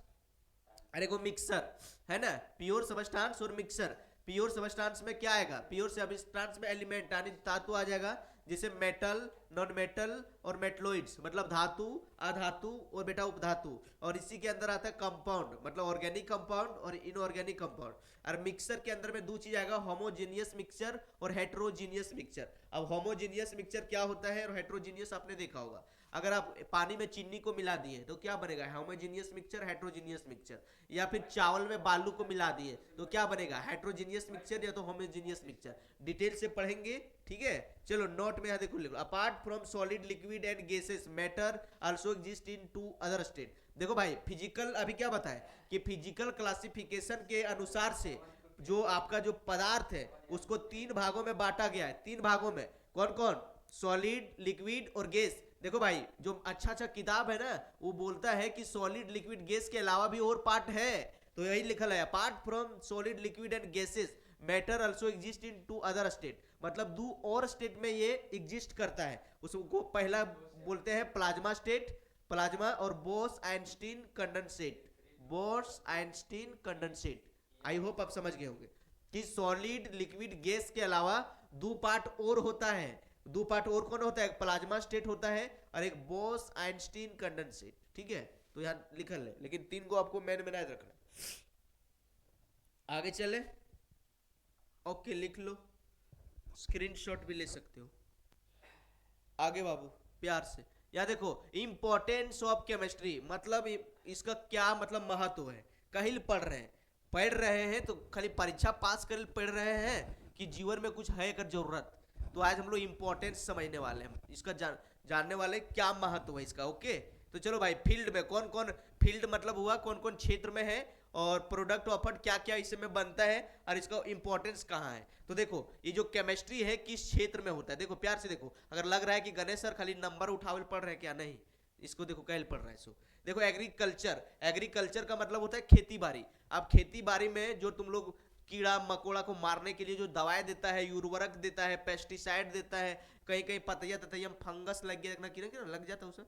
और एक मिक्सर, है ना, प्योर सबस्टांस और मिक्सर। प्योर सबस्टांस में क्या आएगा, प्योर सबस्टांस में एलिमेंट यानी धातु आ जाएगा, जैसे मेटल, नॉन मेटल और मेटलॉइड्स, मतलब धातु, अधातु और बेटा उपधातु। और इसी के अंदर आता है कंपाउंड, मतलब ऑर्गेनिक कंपाउंड और इनऑर्गेनिक कंपाउंड। और मिक्सर के अंदर में दो चीज आएगा, होमोजेनियस मिक्सचर और हेट्रोजीनियस मिक्सचर। अब होमोजेनियस मिक्सचर क्या होता है और हेट्रोजीनियस आपने देखा होगा, अगर आप पानी में चीनी को मिला दिए तो क्या बनेगा, होमोजेनियस मिक्सचर, हेट्रोजीनियस मिक्सचर। या फिर चावल में बालू को मिला दिए तो क्या बनेगा, हेट्रोजीनियस मिक्सचर या तो होमोजेनियस मिक्सचर। डिटेल से पढ़ेंगे, ठीक है। चलो नोट में यहाँ देखो, लिखो apart from solid, liquid and gases matter also exist in two other state. देखो भाई फिजिकल अभी क्या बताएं कि फिजिकल क्लासिफिकेशन के अनुसार से जो आपका जो पदार्थ है उसको तीन भागों में बांटा गया है। तीन भागों में कौन कौन, सॉलिड, लिक्विड और गैस। देखो भाई जो अच्छा किताब है ना वो बोलता है कि सॉलिड, लिक्विड, गैस के अलावा भी और पार्ट है, तो यही लिखा है apart from solid, liquid and gases matter also exist in two other state, मतलब दो और स्टेट में ये एग्जिस्ट करता है। उसको पहला बोलते हैं प्लाज्मा स्टेट, प्लाज्मा, और Bose Einstein condensate, Bose Einstein condensate. I hope आप समझ गए होंगे कि सॉलिड, लिक्विड, गैस के अलावा दो पार्ट और होता है। दो पार्ट और कौन होता है, एक प्लाज्मा स्टेट होता है और एक बोस आइंस्टीन कंडेंसेट, ठीक है। तो यहाँ लिखल है, लेकिन तीन को आपको मैन में याद रखना। आगे चले, ओके लिख लो, स्क्रीनशॉट भी ले सकते हो। आगे बाबू प्यार से, या देखो इंपॉर्टेंस ऑफ केमिस्ट्री, मतलब इसका क्या मतलब महत्व है। कहीं पढ़ रहे हैं तो खाली परीक्षा पास कर पढ़ रहे हैं कि जीवन में कुछ है कर जरूरत। तो आज हम लोग इंपॉर्टेंस समझने वाले हैं, इसका जानने वाले क्या महत्व है इसका। ओके तो चलो भाई, फील्ड में कौन कौन, फील्ड मतलब हुआ कौन कौन क्षेत्र में है, और प्रोडक्ट ऑफर क्या क्या इसमें बनता है, और इसका इंपॉर्टेंस कहाँ है। तो देखो ये जो केमिस्ट्री है किस क्षेत्र में होता है, देखो प्यार से देखो। अगर लग रहा है कि गणेश सर खाली नंबर उठावे पढ़ रहे हैं, क्या नहीं, इसको देखो कैल पढ़ रहा है। सो देखो एग्रीकल्चर, एग्रीकल्चर का मतलब होता है खेती बाड़ी। अब खेती बाड़ी में जो तुम लोग कीड़ा मकोड़ा को मारने के लिए जो दवाएं देता है, उर्वरक देता है, पेस्टिसाइड देता है, कहीं कहीं पतैया ततैया फंगस लग गया, देखना कीड़ा लग जाता है उसे,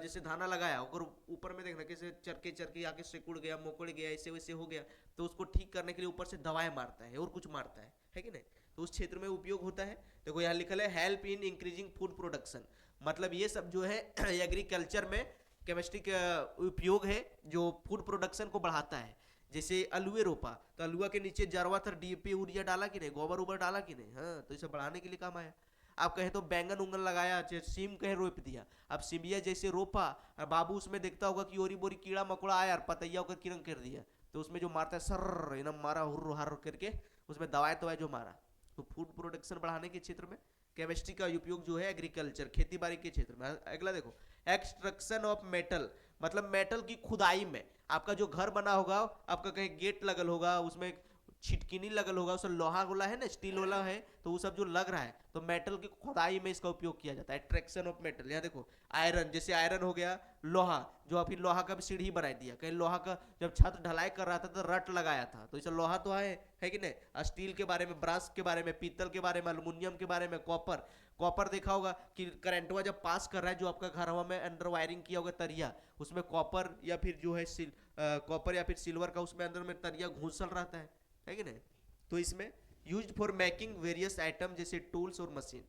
जैसे धाना लगाया और ऊपर में देखना कैसे चरके आके सिकुड़ गया, मोकड़ गया, ऐसे वैसे हो गया, तो उसको ठीक करने के लिए ऊपर से दवाएं मारता है और कुछ मारता है कि नहीं, तो उस क्षेत्र में उपयोग होता है। देखो यहाँ लिखा है help in increasing food production, मतलब ये सब जो है एग्रीकल्चर में केमिस्ट्री का उपयोग है जो फूड प्रोडक्शन को बढ़ाता है। जैसे अलुए रोपा तो अलुआ के नीचे ज्यादातर डीएपी यूरिया डाला कि नहीं, गोबर उबर डाला कि नहीं, हाँ तो इसे बढ़ाने के लिए काम आया। आप कहे तो बैंगन उंगन लगाया, सीम कहे रोप दिया, अब सिमिया जैसे रोपा और बाबू उसमें देखता होगा कि ओरी बोरी कीड़ा मकोड़ा आया और पतैया होकर किरण कर दिया, तो उसमें जो मारता है सर एकदम मारा हुर्र हर करके उसमें दवाई जो मारा। तो फूड प्रोडक्शन बढ़ाने के क्षेत्र में केमिस्ट्री का उपयोग जो है एग्रीकल्चर खेती बाड़ी के क्षेत्र में। अगला देखो एक्सट्रैक्शन ऑफ मेटल, मतलब मेटल की खुदाई में। आपका जो घर बना होगा, आपका कहीं गेट लगल होगा, उसमें छिटकी नहीं लगल होगा, उसमें लोहा वाला है ना, स्टील वाला है, तो वो सब जो लग रहा है तो मेटल की खुदाई में इसका उपयोग किया जाता है, ट्रैक्शन ऑफ मेटल। यहाँ देखो आयरन, जैसे आयरन हो गया, लोहा, जो अभी लोहा का भी सीढ़ी बना दिया, कहीं लोहा का जब छत ढलाई कर रहा था तो रट लगाया था, तो इसे लोहा तो है कि नहीं। स्टील के बारे में, ब्रास के बारे में, पीतल के बारे में, अल्युमिनियम के बारे में, कॉपर, कॉपर देखा होगा कि करंटवा जब पास कर रहा है, जो आपका घर हवा में अंडर वायरिंग किया होगा तरिया, उसमें कॉपर या फिर जो है कॉपर या फिर सिल्वर का उसमें अंदर में तरिया घुसल रहता है कि नहीं। तो इसमें used for making various item जैसे टूल्स और मशीन।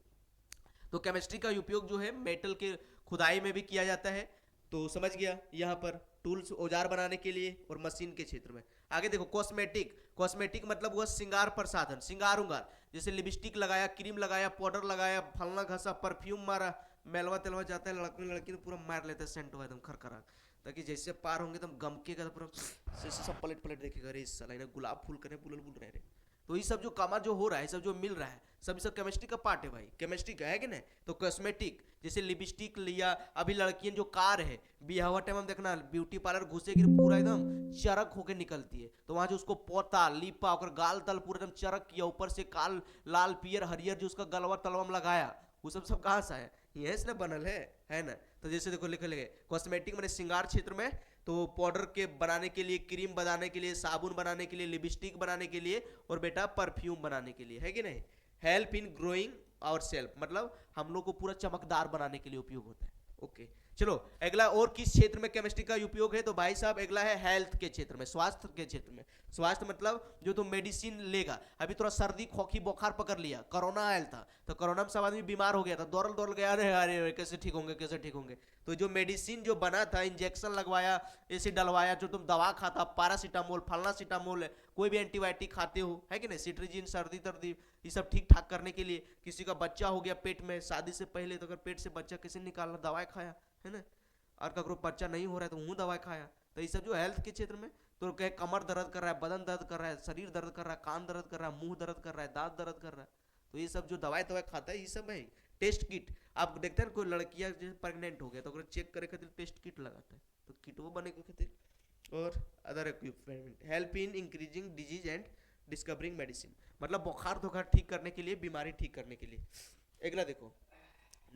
तो केमिस्ट्री का उपयोग जो है मेटल के खुदाई में भी किया जाता है, तो समझ गया यहाँ पर टूल्स औजार बनाने के लिए और मशीन के क्षेत्र में। आगे देखो कॉस्मेटिक, कॉस्मेटिक मतलब वह श्रृंगार प्रसाधन, श्रृंगार उंगार, जैसे लिपस्टिक लगाया, क्रीम लगाया, पाउडर लगाया, फलना घसा, परफ्यूम मारा, मेलवा तेलवा जाता है लड़की लड़की तो पूरा मार लेता है सेंट हुआ एकदम खरखरा, ताकि जैसे पार होंगे एकदम गमकेगा तो पूरा सब पलट पलट देखेगा, अरे इस साला इन्हें गुलाब फूल करे बुलल बुल रहे। तो ये सब जो कामा जो हो रहा है, सब जो मिल रहा है, सब केमिस्ट्री का पार्ट है भाई, केमिस्ट्री का है कि नहीं। तो कॉस्मेटिक जैसे लिपस्टिक लिया, अभी लड़कियां जो कार है बिहावा टाइम में देखना ब्यूटी पार्लर घुसेगी पूरा एकदम चरक होके निकलती है, तो वहां जो उसको पोता लिपा और गाल तल पूरा एकदम चरक किया, ऊपर से काल लाल पियर हरियर जो उसका गलवा तलवा में लगाया, वो सब कहाँ से है, ये इसलिए बनल है ना। तो जैसे देखो लिखे लगे कॉस्मेटिक मैंने श्रृंगार क्षेत्र में, तो पाउडर के बनाने के लिए, क्रीम बनाने के लिए, साबुन बनाने के लिए, लिपस्टिक बनाने के लिए और बेटा परफ्यूम बनाने के लिए, है कि नहीं। Help in growing our self, मतलब हम लोग को पूरा चमकदार बनाने के लिए उपयोग होता है। ओके चलो अगला, और किस क्षेत्र में केमिस्ट्री का उपयोग है, तो भाई साहब अगला है हेल्थ के क्षेत्र में, स्वास्थ्य के क्षेत्र में। स्वास्थ्य मतलब जो तुम मेडिसिन लेगा, अभी थोड़ा सर्दी खोखी बुखार पकड़ लिया, कोरोना आया था, तो कोरोना में सब आदमी बीमार हो गया था, दौड़ दौड़ गया, अरे अरे कैसे ठीक होंगे कैसे ठीक होंगे। तो जो मेडिसिन जो बना था, इंजेक्शन लगवाया, ऐसे डलवाया, जो तुम दवा खाता, पैरासीटामोल फलना सीटामोल, कोई भी एंटीबायोटिक खाते हो, है कि नहीं, सिट्रीजिन सर्दी तर्दी, ये सब ठीक ठाक करने के लिए। किसी का बच्चा हो गया पेट में शादी से पहले, तो अगर पेट से बच्चा कैसे निकालना, दवाई खाया, है ना। और ककरो बच्चा नहीं हो रहा है तो वो दवाई खाया। तो ये सब जो हेल्थ के क्षेत्र में, तो कहे कमर दर्द कर रहा है, बदन दर्द कर रहा है, शरीर दर्द कर रहा है, कान दर्द कर रहा है, मुंह दर्द कर रहा है, दांत दर्द कर रहा है, तो ये सब जो दवाई दवाई खाता है, ये सब है। टेस्ट किट, आप देखते हैं कोई लड़कियां जो प्रेग्नेंट हो गया तो चेक करे खातिर टेस्ट किट लगाता है, तो किट वो बने के खातिर। और other equipment help in increasing disease and discovering medicine, मतलब बुखार धोखार ठीक करने के लिए, बीमारी ठीक करने के लिए। अगला देखो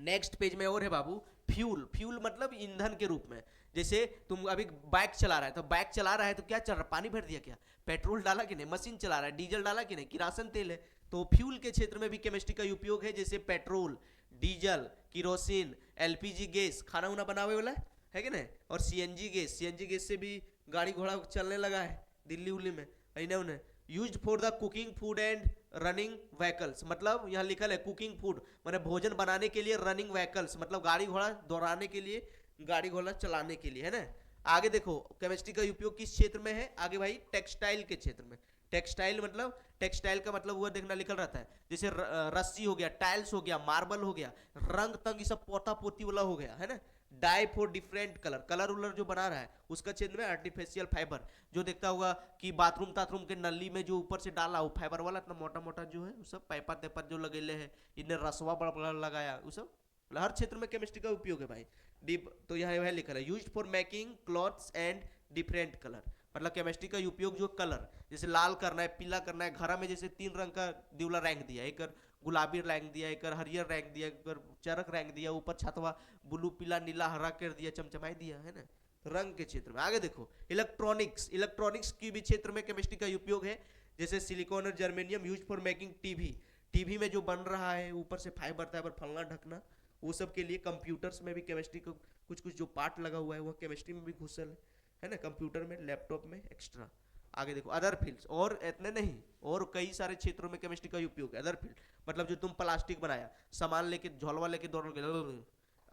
नेक्स्ट पेज में और है बाबू, फ्यूल। फ्यूल मतलब ईंधन के रूप में, जैसे तुम अभी बाइक चला रहा है, तो बाइक चला रहा है तो क्या चल रहा है, पानी भर दिया क्या, पेट्रोल डाला कि नहीं, मशीन चला रहा है, डीजल डाला कि नहीं, किरासन तेल है। तो फ्यूल के क्षेत्र में भी केमिस्ट्री का उपयोग है, जैसे petrol, diesel, kerosene, LPG gas, खाना उना बनावे वाला है कि नहीं, और सीएनजी गैस, सीएनजी गैस से भी गाड़ी घोड़ा चलने लगा है दिल्ली उल्ली में, इन्हें उन्हें। Used for the cooking food and running vehicles, मतलब यहाँ लिखल है कुकिंग फूड माने भोजन बनाने के लिए, रनिंग व्हीकल्स मतलब गाड़ी घोड़ा दौड़ाने के लिए, गाड़ी घोड़ा चलाने के लिए, है ना। आगे देखो केमिस्ट्री का उपयोग किस क्षेत्र में है, आगे भाई टेक्सटाइल के क्षेत्र में। टेक्सटाइल मतलब, टेक्सटाइल का मतलब वो देखना लिखल रहता है, जैसे रस्सी हो गया, टाइल्स हो गया, मार्बल हो गया, रंग तंग ये सब पोता पोती वाला हो गया, है ना। Dye for different colour, colour उलर जो बना रहा है उसका क्षेत्र में आर्टिफिशियल फाइबर, जो देखता होगा कि बाथरूम ताथरूम के नली में जो ऊपर से डाला वो फाइबर वाला इतना मोटा मोटा जो है वो सब पाइपा तेपा जो लगेले है, इन्हें रसवा बड़ा बड़ा लगाया, वो सब हर क्षेत्र में केमिस्ट्री का उपयोग है भाई। डीप तो यहाँ वह लिखा है used for making clothes and different colour, मतलब केमिस्ट्री का उपयोग जो कलर, जैसे लाल करना है, पीला करना है, घर में जैसे 3 रंग का दिवला रंग दिया, एक गुलाबी रंग दिया, एक हरियर रंग दिया, एक चरक रंग दिया, ऊपर छतवा ब्लू पीला नीला हरा कर दिया, चमचमाई दिया, है ना। रंग के क्षेत्र में आगे देखो इलेक्ट्रॉनिक्स, इलेक्ट्रॉनिक्स की भी क्षेत्र में केमिस्ट्री का उपयोग है, जैसे सिलिकॉन और germanium use for making TV, TV में जो बन रहा है ऊपर से फाइबर ताइबर फलना ढकना, वो सब के लिए। कंप्यूटर्स में भी केमिस्ट्री को कुछ कुछ जो पार्ट लगा हुआ है वो केमिस्ट्री में भी घुसल है ना, कंप्यूटर में, लैपटॉप में एक्स्ट्रा। आगे देखो अदर फील्ड्स, और इतने नहीं, और कई सारे क्षेत्रों में केमिस्ट्री का उपयोग है। अदर फील्ड मतलब जो तुम प्लास्टिक बनाया, सामान लेके झोलवा लेके दौड़ गए,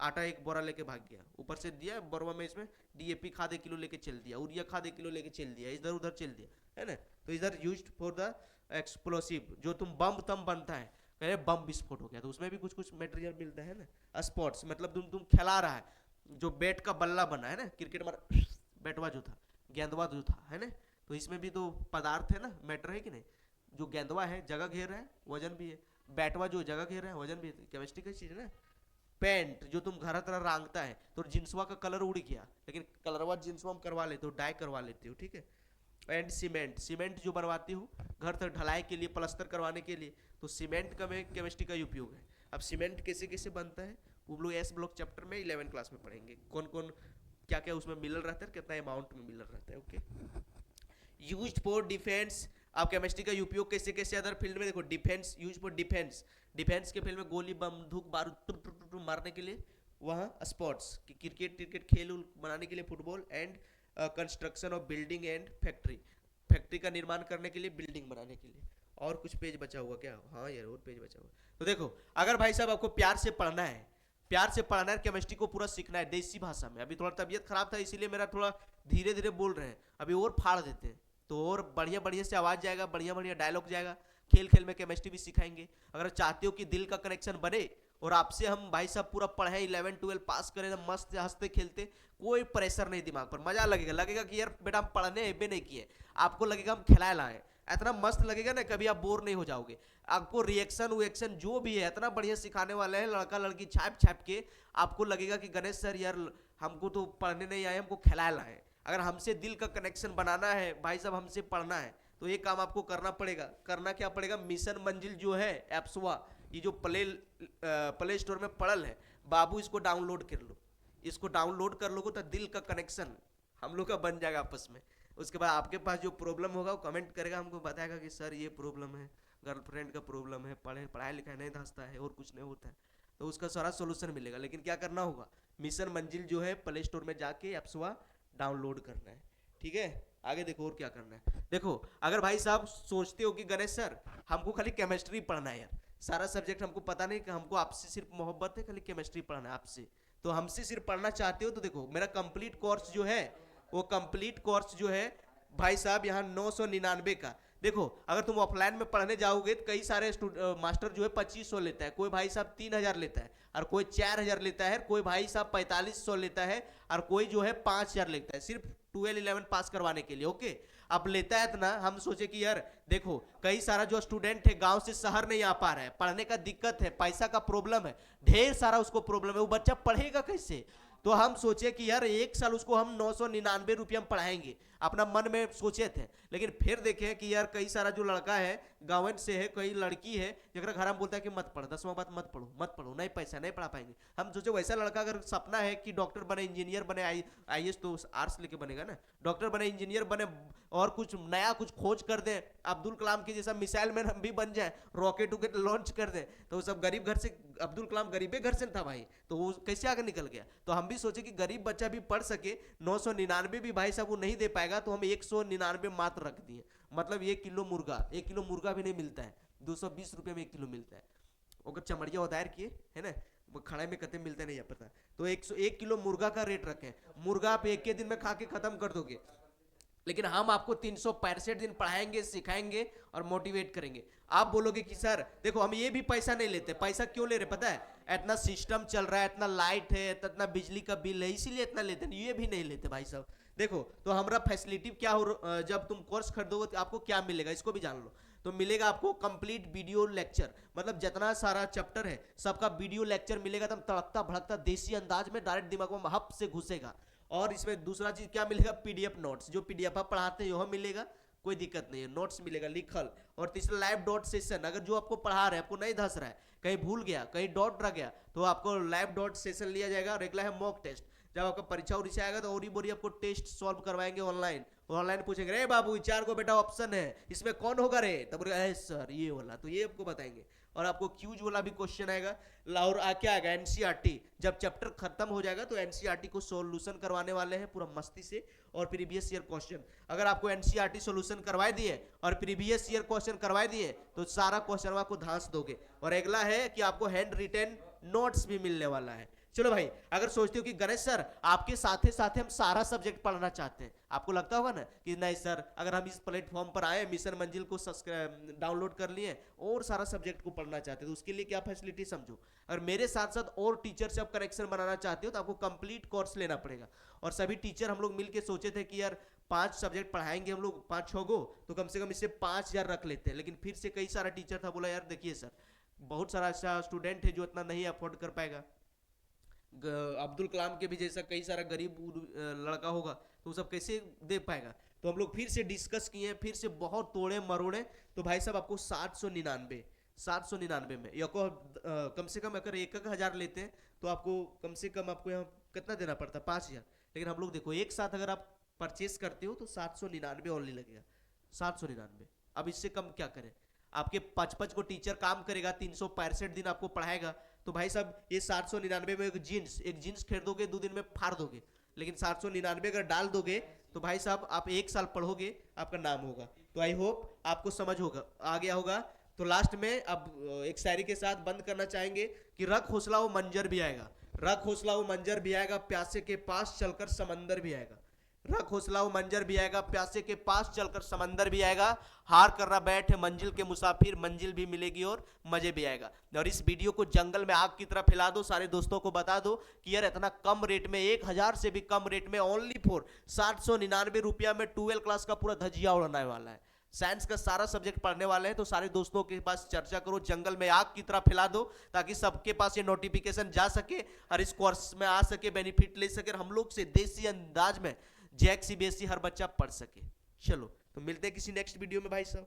आटा एक बोरा लेके भाग गया, ऊपर से दिया बोरवा में इसमें डीएपी खाद 1 किलो लेके चल दिया, यूरिया खाद 1 किलो लेके चल दिया, इधर उधर चल दिया, है ना। तो इधर यूज्ड फॉर द एक्सप्लोसिव, जो तुम बम तम बनता है, कहे बम विस्फोट हो गया, तो उसमें भी कुछ कुछ मटेरियल मिलता है ना। स्पोर्ट्स मतलब तुम खिला रहा है, जो बैट का बल्ला बना है ना, क्रिकेट में बैटवा जो था, गेंदवा जो था, है ना, तो इसमें भी तो पदार्थ है ना, मैटर है कि नहीं। जो गेंदवा है जगह घेर रहा है, वजन भी है, बैटवा जो जगह घेर रहा है वजन भी है, केमिस्ट्री की चीज है ना। पेंट जो तुम घर तरह रंगता है, तो जिन्सवा का कलर उड़ गया, लेकिन कलरवा जिन्सवा हम करवा लेते हो, डाई करवा लेते हो, ठीक है। एंड सीमेंट, सीमेंट जो बनवाती हूँ घर तक ढलाई के लिए, प्लास्टर करवाने के लिए, तो सीमेंट का में केमिस्ट्री का उपयोग है। अब सीमेंट कैसे कैसे बनता है वो हम लोग एस ब्लॉक चैप्टर में 11 क्लास में पढ़ेंगे, कौन कौन क्या क्या उसमें मिनरल रहता है, कितना अमाउंट में मिनरल रहता है। Okay, used for defence. आप केमिस्ट्री का उपयोग कैसे कैसे अदर फील्ड में, देखो defence, use for defence, defence के फील्ड में गोली बंदूक बारूद टुप टुप टुप टुप मारने के लिए, वहाँ स्पोर्ट्स क्रिकेट क्रिकेट खेल बनाने के लिए football, and construction of building and factory, factory का निर्माण करने के लिए, बिल्डिंग बनाने के लिए। और कुछ पेज बचा हुआ क्या? हाँ यार, और पेज बचा हुआ। तो देखो अगर भाई साहब आपको प्यार से पढ़ना है, प्यार से पढ़ना है, केमिस्ट्री को पूरा सीखना है देसी भाषा में। अभी थोड़ा तबीयत खराब था इसीलिए मेरा थोड़ा धीरे धीरे बोल रहे हैं, अभी और फाड़ देते हैं तो और बढ़िया बढ़िया से आवाज जाएगा, बढ़िया बढ़िया डायलॉग जाएगा। खेल खेल में केमिस्ट्री भी सिखाएंगे। अगर चाहते हो कि दिल का कनेक्शन बने और आपसे हम भाई साहब पूरा पढ़े, 11-12 पास करें, मस्त हंसते खेलते, कोई प्रेशर नहीं दिमाग पर, मजा लगेगा, लगेगा कि यार बेटा हम पढ़ने एबे नहीं किए, आपको लगेगा हम खिलाए लाए, इतना मस्त लगेगा ना, कभी आप बोर नहीं हो जाओगे। आपको रिएक्शन वेक्शन जो भी है इतना बढ़िया सिखाने वाले हैं, लड़का लड़की छाप छाप के, आपको लगेगा कि गणेश सर यार हमको तो पढ़ने नहीं आए, हमको खिलाए लाए। अगर हमसे दिल का कनेक्शन बनाना है भाई साहब, हमसे पढ़ना है, तो ये काम आपको करना पड़ेगा। करना क्या पड़ेगा? मिशन मंजिल जो है एप्सवा, ये जो प्ले स्टोर में पड़ल है बाबू, इसको डाउनलोड कर लो। इसको डाउनलोड कर लोगे तो दिल का कनेक्शन हम लोग का बन जाएगा आपस में। उसके बाद आपके पास जो प्रॉब्लम होगा वो कमेंट करेगा, हमको बताएगा कि सर ये प्रॉब्लम है, गर्लफ्रेंड का प्रॉब्लम है, पढ़ाई लिखाई नहीं धंसता है और कुछ नहीं होता है, तो उसका सारा सोल्यूशन मिलेगा। लेकिन क्या करना होगा? मिशन मंजिल जो है प्ले स्टोर में जाके एप्सवा डाउनलोड करना है। ठीक है, आगे देखो और क्या करना है। देखो अगर भाई साहब सोचते हो कि गणेश सर हमको खाली केमिस्ट्री पढ़ना है यार, सारा सब्जेक्ट हमको पता नहीं, कि हमको आपसे सिर्फ मोहब्बत है, खाली केमिस्ट्री पढ़ना है आपसे, तो हमसे सिर्फ पढ़ना चाहते हो, तो देखो मेरा कंप्लीट कोर्स जो है, वो कंप्लीट कोर्स जो है भाई साहब यहाँ 999 का। देखो अगर तुम ऑफलाइन में पढ़ने जाओगे तो कई सारे मास्टर जो है 2500 लेता है, कोई भाई साहब 3000 लेता है, और कोई 4000 लेता है, कोई भाई साहब 4500 लेता है, और कोई जो है 5000 लेता है सिर्फ 12-11 पास करवाने के लिए। ओके, अब लेता है इतना, हम सोचे कि यार देखो कई सारा जो स्टूडेंट है गांव से शहर नहीं आ पा रहा है, पढ़ने का दिक्कत है, पैसा का प्रॉब्लम है, ढेर सारा उसको प्रॉब्लम है, वो बच्चा पढ़ेगा कैसे? तो हम सोचे कि यार एक साल उसको हम 999 रुपया में पढ़ाएंगे, अपना मन में सोचे थे। लेकिन फिर देखे कि यार कई सारा जो लड़का है गाँव से है, कई लड़की है जरा घर में बोलता है कि मत पढ़, 10वां बात मत पढ़ो मत पढ़ो, नहीं पैसा नहीं पढ़ा पाएंगे। हम सोचे वैसा लड़का अगर सपना है कि डॉक्टर बने, इंजीनियर बने, आईएएस तो आर्ट्स लेके बनेगा ना, डॉक्टर बने, इंजीनियर बने, और कुछ नया कुछ खोज कर दे, अब्दुल कलाम की जैसा मिसाइल मैन हम भी बन जाए, रॉकेट वॉकेट लॉन्च कर दे, तो वो सब गरीब घर से, अब्दुल कलाम गरीबे घर से था भाई, तो वो कैसे आगे निकल गया। तो हम भी सोचे कि गरीब बच्चा भी पढ़ सके, 999 भी भाई साहब वो नहीं दे पाएगा, तो हम 199 मात्र रख दिए। मतलब 1 किलो मुर्गा, 1 किलो मुर्गा भी नहीं मिलता है, 220 रुपये में 1 किलो मिलता है। अगर चमड़िया उतार किए है ना, वो खड़े में कते मिलते नहीं है पता, तो 101 किलो मुर्गा का रेट रखें, मुर्गा आप एक के दिन में खा के खत्म कर दोगे। लेकिन हम आपको 365 दिन पढ़ाएंगे, सिखाएंगे और मोटिवेट करेंगे। आप बोलोगे कि सर देखो हम ये भी पैसा नहीं लेते, पैसा क्यों ले रहे पता है? इतना सिस्टम चल रहा है, इतना लाइट है, इतना बिजली का बिल है, इसीलिए इतना लेते हैं, ये भी नहीं लेते भाई साहब। देखो तो हमारा फैसिलिटी क्या हो, जब तुम कोर्स खरीदोगे तो आपको क्या मिलेगा इसको भी जान लो। तो मिलेगा आपको कंप्लीट वीडियो लेक्चर, मतलब जितना सारा चैप्टर है सबका वीडियो लेक्चर मिलेगा, तब तड़कता भड़कता देसी अंदाज में डायरेक्ट दिमाग में हप से घुसेगा। और इसमें दूसरा चीज क्या मिलेगा? पीडीएफ नोट्स, जो पीडीएफ आप पढ़ाते हैं वह मिलेगा, कोई दिक्कत नहीं है, नोट्स मिलेगा लिखल। और तीसरा लाइव डॉट सेशन, अगर जो आपको पढ़ा रहे हैं आपको नहीं धस रहा है, कहीं भूल गया, कहीं डॉट रह गया, तो आपको लाइव डॉट सेशन लिया जाएगा। और अगला है मॉक टेस्ट, जब आपका परीक्षा उरीक्षा आएगा तो और बोरी आपको टेस्ट सॉल्व करवाएंगे ऑनलाइन। ऑनलाइन पूछेंगे रे बाबू 4 को बेटा ऑप्शन है, इसमें कौन होगा रे, तब बोलेगा सर ये वाला, तो ये आपको बताएंगे। और आपको क्यूज वाला भी क्वेश्चन आएगा। और क्या आएगा? एनसीईआरटी, जब चैप्टर खत्म हो जाएगा तो एनसीईआरटी को सॉल्यूशन करवाने वाले हैं पूरा मस्ती से, और प्रीवियस ईयर क्वेश्चन। अगर आपको एनसीईआरटी सॉल्यूशन करवा दिए और प्रीवियस ईयर क्वेश्चन करवा दिए तो सारा क्वेश्चन आपको धांस दोगे। और अगला है कि आपको हैंड रिटेन नोट्स भी मिलने वाला है। चलो भाई, अगर सोचते हो कि गणेश सर आपके साथ हम सारा सब्जेक्ट पढ़ना चाहते हैं, आपको लगता होगा ना कि नहीं सर अगर हम इस प्लेटफॉर्म पर आए, मिशन मंजिल को डाउनलोड कर लिए और सारा सब्जेक्ट को पढ़ना चाहते हैं, तो उसके लिए क्या फैसिलिटी समझो। अगर मेरे साथ साथ और टीचर से आप कनेक्शन बनाना चाहते हो तो आपको कंप्लीट कोर्स लेना पड़ेगा। और सभी टीचर हम लोग मिलकर सोचे थे कि यार 5 सब्जेक्ट पढ़ाएंगे हम लोग, 5-6 गो, तो कम से कम इससे 5000 रख लेते हैं। लेकिन फिर से कई सारा टीचर था, बोला यार देखिए सर बहुत सारा ऐसा स्टूडेंट है जो इतना नहीं अफोर्ड कर पाएगा, अब्दुल कलाम के भी जैसा कई सारा गरीब लड़का होगा तो सब कैसे दे पाएगा। तो हम लोग फिर से डिस्कस किए, फिर से बहुत तोड़े मरोड़े, तो भाई साहब आपको 799 में या को कम से कम अगर 1,000 लेते हैं तो आपको कम से कम आपको यहाँ कितना देना पड़ता है, 5,000। लेकिन हम लोग देखो एक साथ अगर आप परचेस करते हो तो 799 ओनली लगेगा, 799। अब इससे कम क्या करें, आपके 5-5 को टीचर काम करेगा, 365 दिन आपको पढ़ाएगा, तो भाई साहब ये 799 में एक जीन्स खरीदोगे 2 दिन में फाड़ दोगे। लेकिन 799 अगर डाल दोगे तो भाई साहब आप 1 साल पढ़ोगे, आपका नाम होगा। तो आई होप आपको समझ होगा, आ गया होगा। तो लास्ट में अब एक शायरी के साथ बंद करना चाहेंगे कि रख हौसला वो मंजर भी आएगा, रख हौसला वो मंजर भी आएगा, प्यासे के पास चलकर समंदर भी आएगा। रख हौसला वो मंजर भी आएगा, प्यासे के पास चलकर समंदर भी आएगा। हार कर रहा बैठे मंजिल के मुसाफिर, मंजिल भी मिलेगी और मजे भी आएगा। और इस वीडियो को जंगल में आग की तरह फैला दो, सारे दोस्तों को बता दो कि यार इतना कम रेट में, 1,000 से भी कम रेट में, ओनली फॉर 799 रुपया में 12 क्लास का पूरा धजिया उड़ाने वाला है। साइंस का सारा सब्जेक्ट पढ़ने वाले हैं, तो सारे दोस्तों के पास चर्चा करो, जंगल में आग की तरह फैला दो, ताकि सबके पास ये नोटिफिकेशन जा सके और इस कोर्स में आ सके, बेनिफिट ले सके, हम लोग से देसी अंदाज में जैक सीबीएसई हर बच्चा पढ़ सके। चलो तो मिलते हैं किसी नेक्स्ट वीडियो में भाई साहब।